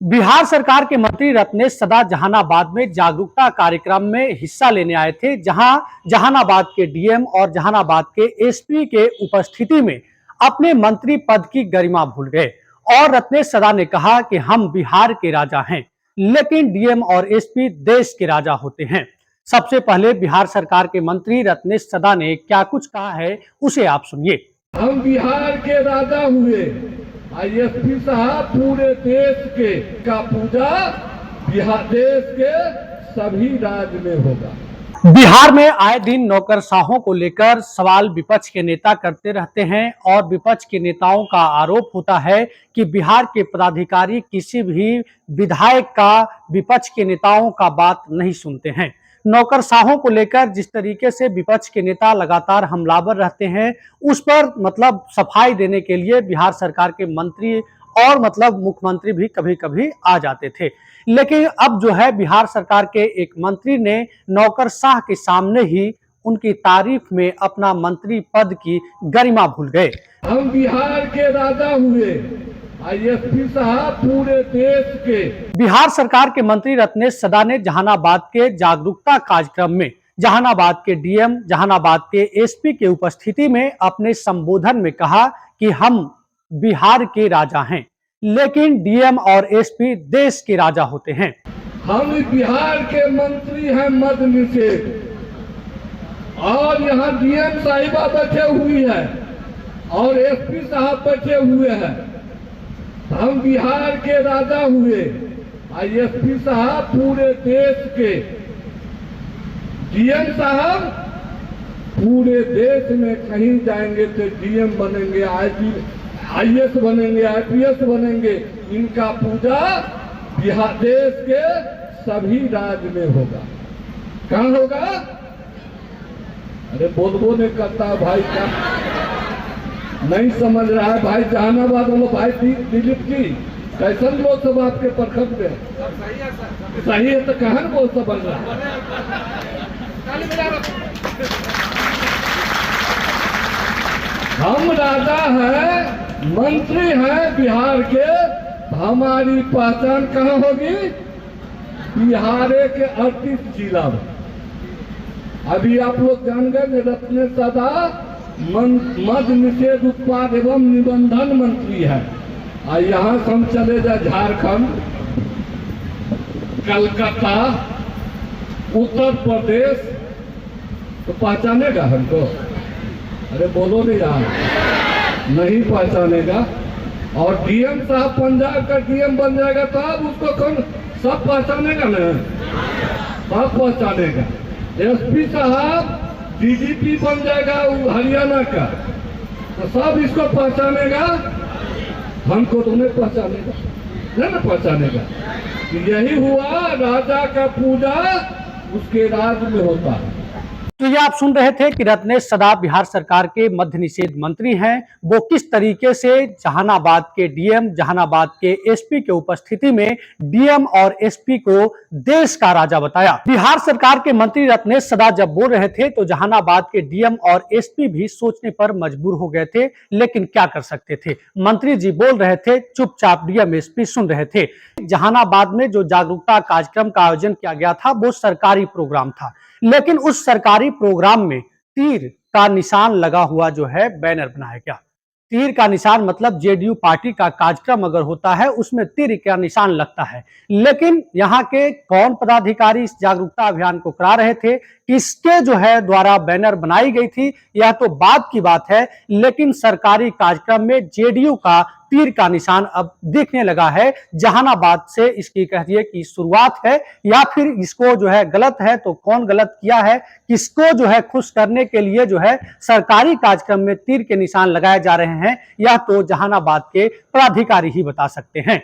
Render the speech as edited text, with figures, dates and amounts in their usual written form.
बिहार सरकार के मंत्री रत्नेश सदा जहानाबाद में जागरूकता कार्यक्रम में हिस्सा लेने आए थे, जहां जहानाबाद के डीएम और जहानाबाद के एसपी के उपस्थिति में अपने मंत्री पद की गरिमा भूल गए। और रत्नेश सदा ने कहा कि हम बिहार के राजा हैं, लेकिन डीएम और एसपी देश के राजा होते हैं। सबसे पहले बिहार सरकार के मंत्री रत्नेश सदा ने क्या कुछ कहा है, उसे आप सुनिए। हम बिहार के राजा हुए, एसपी साहब पूरे देश के का पूजा बिहार देश के सभी राज्य में होगा। बिहार में आए दिन नौकरशाहों को लेकर सवाल विपक्ष के नेता करते रहते हैं और विपक्ष के नेताओं का आरोप होता है कि बिहार के पदाधिकारी किसी भी विधायक का विपक्ष के नेताओं का बात नहीं सुनते हैं। नौकरशाहों को लेकर जिस तरीके से विपक्ष के नेता लगातार हमलावर रहते हैं, उस पर सफाई देने के लिए बिहार सरकार के मंत्री और मुख्यमंत्री भी कभी कभी आ जाते थे। लेकिन अब जो है बिहार सरकार के एक मंत्री ने नौकरशाह के सामने ही उनकी तारीफ में अपना मंत्री पद की गरिमा भूल गए। हम बिहार के राजा हुए, एसपी साहब पूरे देश के। बिहार सरकार के मंत्री रत्नेश सदा ने जहानाबाद के जागरूकता कार्यक्रम में जहानाबाद के डीएम, जहानाबाद के एसपी के उपस्थिति में अपने संबोधन में कहा कि हम बिहार के राजा हैं, लेकिन डीएम और एसपी देश के राजा होते हैं। हम बिहार के मंत्री हैं मद निषेध, और यहाँ डीएम साहिबा बैठे हुई है और एसपी साहब बैठे हुए हैं। हम बिहार के राजा हुए, एसपी साहब पूरे देश के। डीएम साहब पूरे देश में कहीं जाएंगे तो डीएम बनेंगे, आईएएस बनेंगे, आईपीएस बनेंगे। इनका पूजा बिहार देश के सभी राज्य में होगा। कहाँ होगा? अरे बोलबो नहीं करता भाई, क्या नहीं समझ रहा है भाई? जहानाबाद वालों भाई दिलीप जी, कैसन लोग सब आपके प्रखंड में? सही है तो कहन बोल समझ रहा है। हम राजा हैं, मंत्री हैं बिहार के। हमारी पहचान कहाँ होगी? बिहार के 38 जिला में। अभी आप लोग जान गए रत्नेश सदा मद निषेध उत्पाद एवं निबंधन मंत्री है। और यहाँ से हम चले जाए झारखंड, कलकत्ता, उत्तर प्रदेश, तो पहचानेगा हमको? अरे बोलो नहीं यार, नहीं पहचानेगा। और डीएम साहब पंजाब का डीएम बन जाएगा तो अब उसको कौन सब पहचानेगा ना? सब पहचानेगा। एसपी साहब डीजीपी बन जाएगा हरियाणा का, तो सब इसको पहचानेगा। हमको तो नहीं पहचानेगा, नहीं पहचानेगा। यही हुआ, राजा का पूजा उसके राज्य में होता है। तो ये आप सुन रहे थे कि रत्नेश सदा बिहार सरकार के मद्य निषेध मंत्री हैं। वो किस तरीके से जहानाबाद के डीएम, जहानाबाद के एसपी के उपस्थिति में डीएम और एसपी को देश का राजा बताया। बिहार सरकार के मंत्री रत्नेश सदा जब बोल रहे थे तो जहानाबाद के डीएम और एसपी भी सोचने पर मजबूर हो गए थे, लेकिन क्या कर सकते थे? मंत्री जी बोल रहे थे, चुपचाप डीएम एसपी सुन रहे थे। जहानाबाद में जो जागरूकता कार्यक्रम का आयोजन किया गया था वो सरकारी प्रोग्राम था, लेकिन उस सरकारी प्रोग्राम में तीर का निशान लगा हुआ जो है बैनर बनाया गया। तीर का निशान मतलब जेडीयू पार्टी का कार्यक्रम अगर होता है उसमें तीर का निशान लगता है। लेकिन यहाँ के कौन पदाधिकारी इस जागरूकता अभियान को करा रहे थे, किसके जो है द्वारा बैनर बनाई गई थी, यह तो बाद की बात है। लेकिन सरकारी कार्यक्रम में जेडीयू का तीर का निशान अब दिखने लगा है। जहानाबाद से इसकी कहिए कि शुरुआत है, या फिर इसको जो है गलत है तो कौन गलत किया है, किसको जो है खुश करने के लिए जो है सरकारी कार्यक्रम में तीर के निशान लगाए जा रहे हैं, यह तो जहानाबाद के पदाधिकारी ही बता सकते हैं।